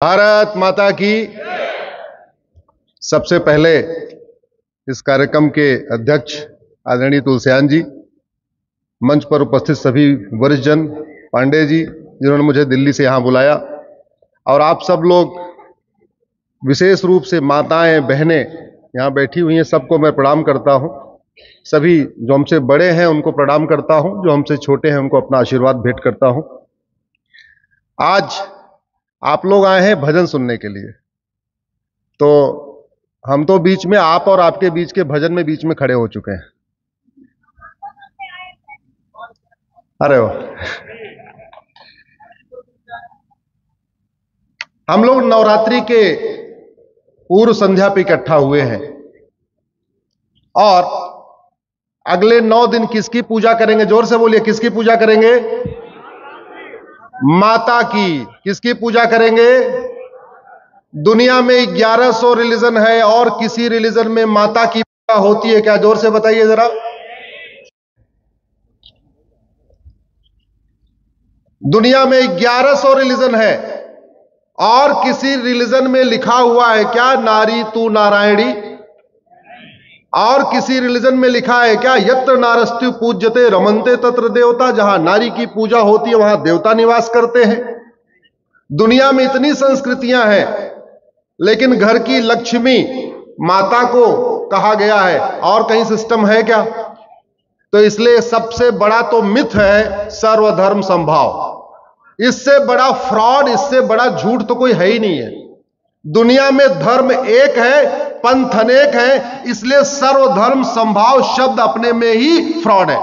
भारत माता की। सबसे पहले इस कार्यक्रम के अध्यक्ष आदरणीय तुलसीयान जी, मंच पर उपस्थित सभी वरिष्ठ जन, पांडे जी जिन्होंने मुझे दिल्ली से यहां बुलाया, और आप सब लोग, विशेष रूप से माताएं बहनें यहां बैठी हुई हैं, सबको मैं प्रणाम करता हूं। सभी जो हमसे बड़े हैं उनको प्रणाम करता हूं, जो हमसे छोटे हैं उनको अपना आशीर्वाद भेंट करता हूं। आज आप लोग आए हैं भजन सुनने के लिए, तो हम तो बीच में, आप और आपके बीच के भजन में बीच में खड़े हो चुके हैं। अरे वाह, हम लोग नवरात्रि के पूर्व संध्या पे इकट्ठा हुए हैं और अगले 9 दिन किसकी पूजा करेंगे? जोर से बोलिए, किसकी पूजा करेंगे? माता की। किसकी पूजा करेंगे? दुनिया में 1100 रिलीजन है और किसी रिलीजन में माता की पूजा होती है क्या? जोर से बताइए जरा। दुनिया में 1100 रिलीजन है और किसी रिलीजन में लिखा हुआ है क्या नारी तू नारायणी? और किसी रिलीजन में लिखा है क्या यत्र नारस्तु पूज्यते रमन्ते तत्र देवता? जहां नारी की पूजा होती है वहां देवता निवास करते हैं। दुनिया में इतनी संस्कृतियां हैं, लेकिन घर की लक्ष्मी माता को कहा गया है। और कहीं सिस्टम है क्या? तो इसलिए सबसे बड़ा तो मिथ है सर्वधर्म समभाव। इससे बड़ा फ्रॉड, इससे बड़ा झूठ तो कोई है ही नहीं है। दुनिया में धर्म एक है, पंथ अनेक है, इसलिए सर्वधर्म समभाव शब्द अपने में ही फ्रॉड है।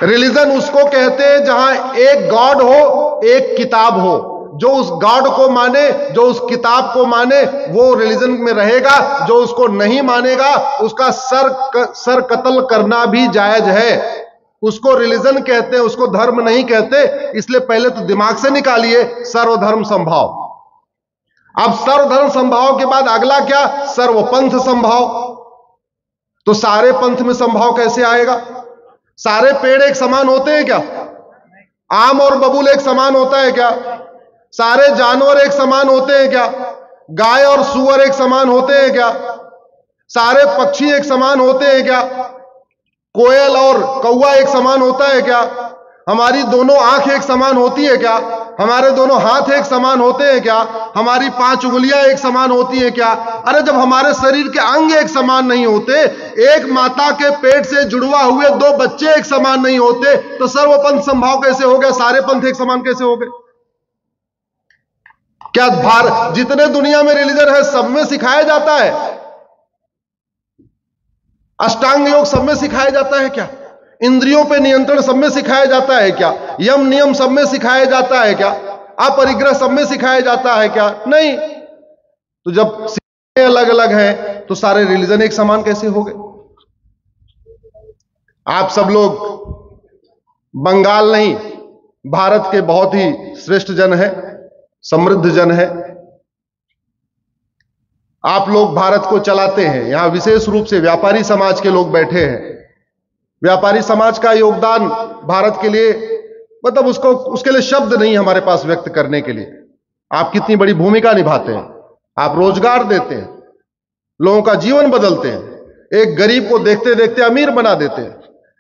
रिलीजन उसको कहते हैं जहां एक गॉड हो, एक किताब हो। जो उस गॉड को माने, जो उस किताब को माने, वो रिलीजन में रहेगा। जो उसको नहीं मानेगा उसका सर कत्ल करना भी जायज है। उसको रिलीजन कहते हैं, उसको धर्म नहीं कहते। इसलिए पहले तो दिमाग से निकालिए सर्वधर्म समभाव। अब सर्वधर्म समभाव के बाद अगला क्या? सर्वपंथ समभाव। तो सारे पंथ में समभाव कैसे आएगा? सारे पेड़ एक समान होते हैं क्या? आम और बबूल एक समान होता है क्या? सारे जानवर एक समान होते हैं क्या? गाय और सूअर एक समान होते हैं क्या? सारे पक्षी एक समान होते हैं क्या? कोयल और कौवा एक समान होता है क्या? हमारी दोनों आंख एक समान होती है क्या? हमारे दोनों हाथ एक समान होते हैं क्या? हमारी 5 उंगलियां एक समान होती हैं क्या? अरे जब हमारे शरीर के अंग एक समान नहीं होते, एक माता के पेट से जुड़वा हुए 2 बच्चे एक समान नहीं होते, तो सर्वपंथ संभाव कैसे हो गया? सारे पंथ एक समान कैसे हो गए? क्या जितने दुनिया में रिलीजन है सब में सिखाया जाता है? अष्टांग योग सब में सिखाया जाता है क्या? इंद्रियों पे नियंत्रण सब में सिखाया जाता है क्या? यम नियम सब में सिखाया जाता है क्या? अपरिग्रह सब में सिखाया जाता है क्या? नहीं। तो जब अलग अलग हैं तो सारे रिलीजन एक समान कैसे हो गए? आप सब लोग बंगाल नहीं, भारत के बहुत ही श्रेष्ठ जन है, समृद्ध जन है। आप लोग भारत को चलाते हैं। यहां विशेष रूप से व्यापारी समाज के लोग बैठे हैं। व्यापारी समाज का योगदान भारत के लिए, मतलब उसके लिए शब्द नहीं हमारे पास व्यक्त करने के लिए। आप कितनी बड़ी भूमिका निभाते हैं। आप रोजगार देते हैं, लोगों का जीवन बदलते हैं। एक गरीब को देखते देखते अमीर बना देते हैं,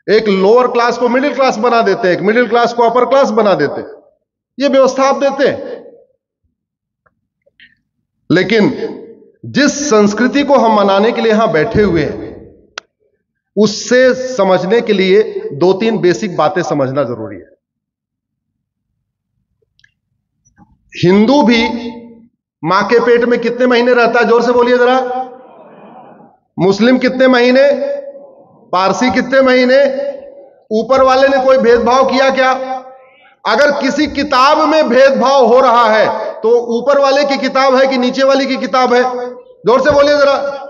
एक लोअर क्लास को मिडिल क्लास बना देते हैं, एक मिडिल क्लास को अपर क्लास बना देते हैं। ये व्यवस्था आप देते हैं। लेकिन जिस संस्कृति को हम मनाने के लिए यहां बैठे हुए हैं, उससे समझने के लिए 2-3 बेसिक बातें समझना जरूरी है। हिंदू भी मां के पेट में कितने महीने रहता है? जोर से बोलिए जरा। मुस्लिम कितने महीने? पारसी कितने महीने? ऊपर वाले ने कोई भेदभाव किया क्या? अगर किसी किताब में भेदभाव हो रहा है तो ऊपर वाले की किताब है कि नीचे वाली की किताब है? जोर से बोलिए जरा।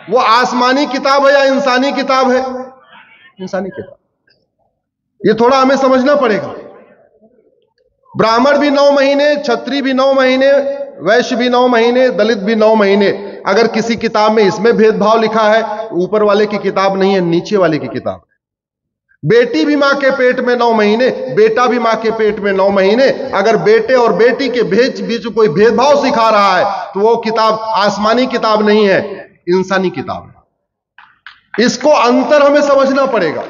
वो आसमानी किताब है या इंसानी किताब है? इंसानी किताब। ये थोड़ा हमें समझना पड़ेगा। ब्राह्मण भी 9 महीने, क्षत्रिय भी 9 महीने, वैश्य भी 9 महीने, दलित भी 9 महीने। अगर किसी किताब में इसमें भेदभाव लिखा है, ऊपर वाले की किताब नहीं है, नीचे वाले की किताब है। बेटी भी मां के पेट में 9 महीने, बेटा भी मां के पेट में 9 महीने। अगर बेटे और बेटी के बीच कोई भेदभाव सिखा रहा है तो वो किताब आसमानी किताब नहीं है, इंसानी किताब है। इसको अंतर हमें समझना पड़ेगा।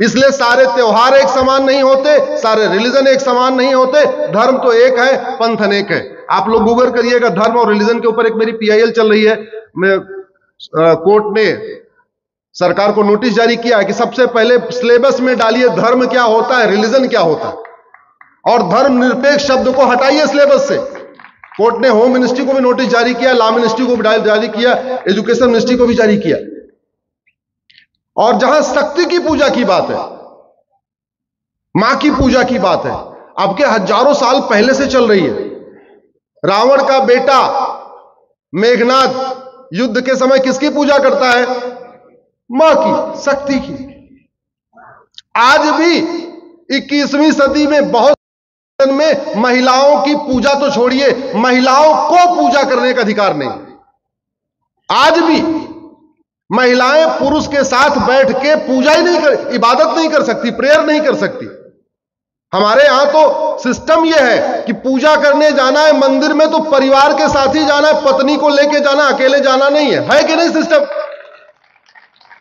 इसलिए सारे त्योहार एक समान नहीं होते, सारे रिलीजन एक समान नहीं होते। धर्म तो एक है, पंथ अनेक है। आप लोग गूगल करिएगा, धर्म और रिलीजन के ऊपर एक मेरी PIL चल रही है। कोर्ट ने सरकार को नोटिस जारी किया है कि सबसे पहले सिलेबस में डालिए धर्म क्या होता है, रिलीजन क्या होता है, और धर्म निरपेक्ष शब्द को हटाइए सिलेबस से। कोर्ट ने होम मिनिस्ट्री को भी नोटिस जारी किया, लॉ मिनिस्ट्री को भी जारी किया, एजुकेशन मिनिस्ट्री को भी जारी किया। और जहां शक्ति की पूजा की बात है, मां की पूजा की बात है, अब के हजारों साल पहले से चल रही है। रावण का बेटा मेघनाद युद्ध के समय किसकी पूजा करता है? मां की, शक्ति की। आज भी 21वीं सदी में बहुत में महिलाओं की पूजा तो छोड़िए, महिलाओं को पूजा करने का अधिकार नहीं। आज भी महिलाएं पुरुष के साथ बैठ के पूजा ही नहीं कर, इबादत नहीं कर सकती, प्रेयर नहीं कर सकती। हमारे यहां तो सिस्टम यह है कि पूजा करने जाना है मंदिर में तो परिवार के साथ ही जाना है, पत्नी को लेके जाना, अकेले जाना नहीं है कि नहीं सिस्टम?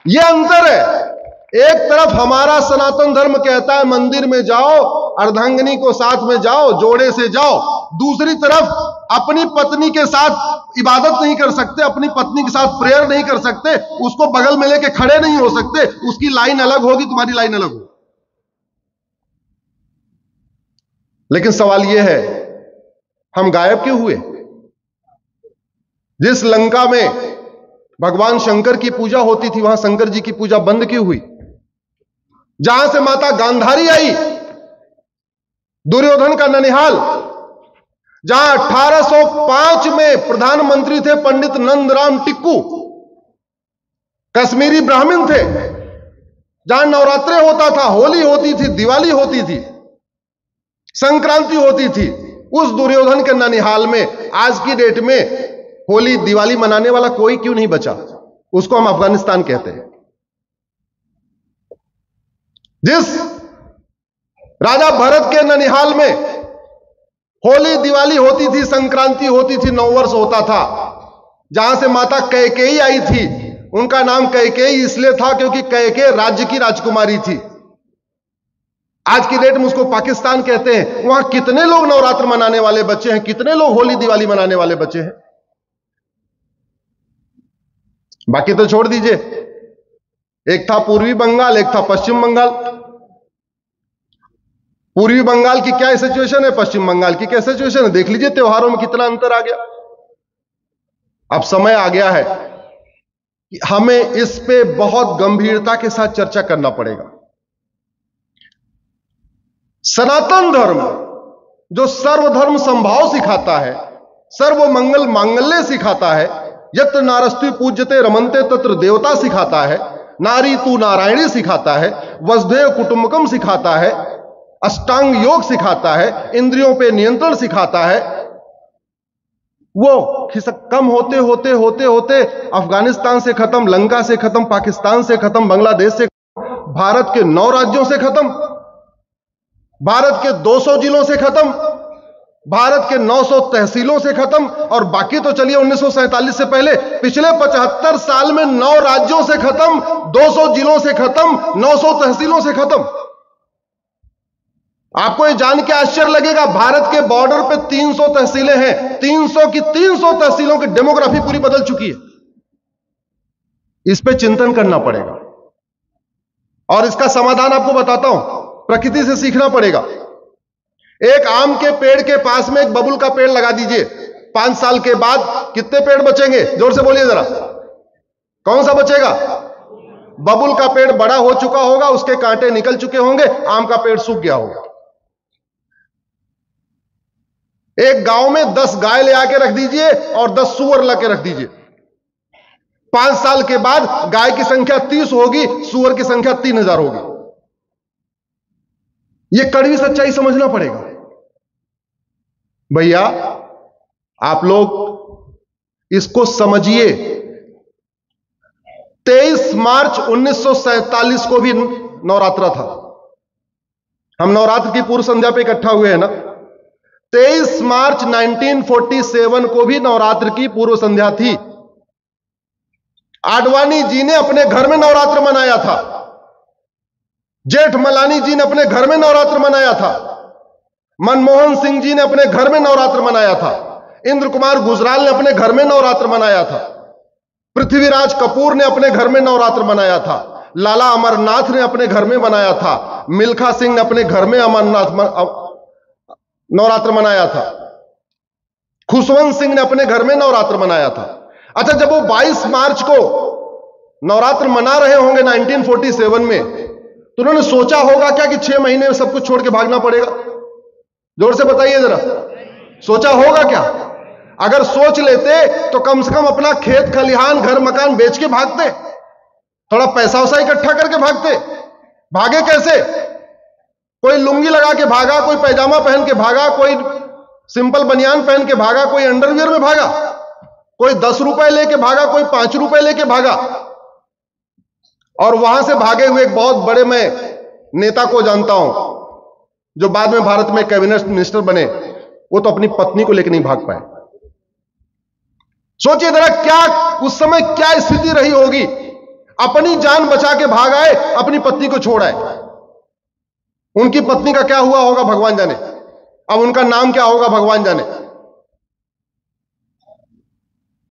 यह अंतर है। एक तरफ हमारा सनातन धर्म कहता है मंदिर में जाओ, अर्धांगिनी को साथ में जाओ, जोड़े से जाओ। दूसरी तरफ अपनी पत्नी के साथ इबादत नहीं कर सकते, अपनी पत्नी के साथ प्रेयर नहीं कर सकते, उसको बगल में लेके खड़े नहीं हो सकते। उसकी लाइन अलग होगी, तुम्हारी लाइन अलग होगी। लेकिन सवाल यह है, हम गायब क्यों हुए? जिस लंका में भगवान शंकर की पूजा होती थी, वहां शंकर जी की पूजा बंद क्यों हुई? जहां से माता गांधारी आई, दुर्योधन का ननिहाल, जहां 1805 में प्रधानमंत्री थे पंडित नंदराम टिक्कू, कश्मीरी ब्राह्मण थे, जहां नवरात्रे होता था, होली होती थी, दिवाली होती थी, संक्रांति होती थी, उस दुर्योधन के ननिहाल में आज की डेट में होली दिवाली मनाने वाला कोई क्यों नहीं बचा? उसको हम अफगानिस्तान कहते हैं। जिस राजा भरत के ननिहाल में होली दिवाली होती थी, संक्रांति होती थी, नववर्ष होता था, जहां से माता कैकेयी आई थी। उनका नाम कैकेयी इसलिए था क्योंकि कैकेयी राज्य की राजकुमारी थी। आज की डेट में उसको पाकिस्तान कहते हैं। वहां कितने लोग नवरात्र मनाने वाले बच्चे हैं, कितने लोग होली दिवाली मनाने वाले बच्चे हैं? बाकी तो छोड़ दीजिए। एक था पूर्वी बंगाल, एक था पश्चिम बंगाल। पूर्वी बंगाल की क्या सिचुएशन है, पश्चिम बंगाल की क्या सिचुएशन है, देख लीजिए त्योहारों में कितना अंतर आ गया। अब समय आ गया है कि हमें इस पे बहुत गंभीरता के साथ चर्चा करना पड़ेगा। सनातन धर्म जो सर्वधर्म संभाव सिखाता है, सर्वमंगल मांगल्य सिखाता है, यत्र नारस्ति पूज्यते रमन्ते तत्र देवता सिखाता है, नारी तू नारायणी सिखाता है, वसुधैव कुटुंबकम सिखाता है, अष्टांग योग सिखाता है, इंद्रियों पे नियंत्रण सिखाता है, वो कम होते होते होते होते अफगानिस्तान से खत्म, लंका से खत्म, पाकिस्तान से खत्म, बांग्लादेश से, भारत के 9 राज्यों से खत्म, भारत के 200 जिलों से खत्म, भारत के 900 तहसीलों से खत्म, और बाकी तो चलिए 1947 से पहले पिछले 75 साल में 9 राज्यों से खत्म, 200 जिलों से खत्म, 900 तहसीलों से खत्म। आपको यह जान के आश्चर्य लगेगा, भारत के बॉर्डर पे 300 तहसीलें हैं। 300 की 300 तहसीलों की डेमोग्राफी पूरी बदल चुकी है। इस पे चिंतन करना पड़ेगा और इसका समाधान आपको बताता हूं। प्रकृति से सीखना पड़ेगा। एक आम के पेड़ के पास में एक बबुल का पेड़ लगा दीजिए, 5 साल के बाद कितने पेड़ बचेंगे? जोर से बोलिए जरा, कौन सा बचेगा? बबुल का पेड़ बड़ा हो चुका होगा, उसके कांटे निकल चुके होंगे, आम का पेड़ सूख गया होगा। एक गांव में 10 गाय ले आके रख दीजिए और 10 सूअर लाके रख दीजिए। 5 साल के बाद गाय की संख्या 30 होगी, सूअर की संख्या 3000 होगी। यह कड़वी सच्चाई समझना पड़ेगा भैया। आप लोग इसको समझिए। 23 मार्च 1947 को भी नवरात्र था। हम नवरात्र की पूर्व संध्या पे इकट्ठा हुए हैं ना। 23 मार्च 1947 को भी नवरात्र की पूर्व संध्या थी। आडवाणी जी ने अपने घर में नवरात्र मनाया था, जेठमलानी जी ने अपने घर में नवरात्र मनाया था, मनमोहन सिंह जी ने अपने घर में नवरात्र मनाया था, इंद्र कुमार गुजराल ने अपने घर में नवरात्र मनाया था, पृथ्वीराज कपूर ने अपने घर में नवरात्र मनाया था, लाला अमरनाथ ने अपने घर में मनाया था, मिल्खा सिंह ने अपने घर में नवरात्र मनाया था, खुशवंत सिंह ने अपने घर में नवरात्र मनाया था। अच्छा, जब वो 22 मार्च को नवरात्र मना रहे होंगे 1947 में, तो उन्होंने सोचा होगा क्या कि 6 महीने में सब कुछ छोड़ के भागना पड़ेगा? जोर से बताइए जरा, सोचा होगा क्या? अगर सोच लेते तो कम से कम अपना खेत खलिहान घर मकान बेच के भागते, थोड़ा पैसा वैसा इकट्ठा करके भागते। भागे कैसे? कोई लुंगी लगा के भागा, कोई पैजामा पहन के भागा, कोई सिंपल बनियान पहन के भागा, कोई अंडरवियर में भागा, कोई 10 रुपए लेके भागा, कोई 5 रुपए लेके भागा। और वहां से भागे हुए एक बहुत बड़े मैं नेता को जानता हूं, जो बाद में भारत में कैबिनेट मिनिस्टर बने। वो तो अपनी पत्नी को लेकर नहीं भाग पाए। सोचिए जरा, क्या उस समय क्या स्थिति रही होगी। अपनी जान बचा के भाग आए, अपनी पत्नी को छोड़ आए। उनकी पत्नी का क्या हुआ होगा भगवान जाने, अब उनका नाम क्या होगा भगवान जाने।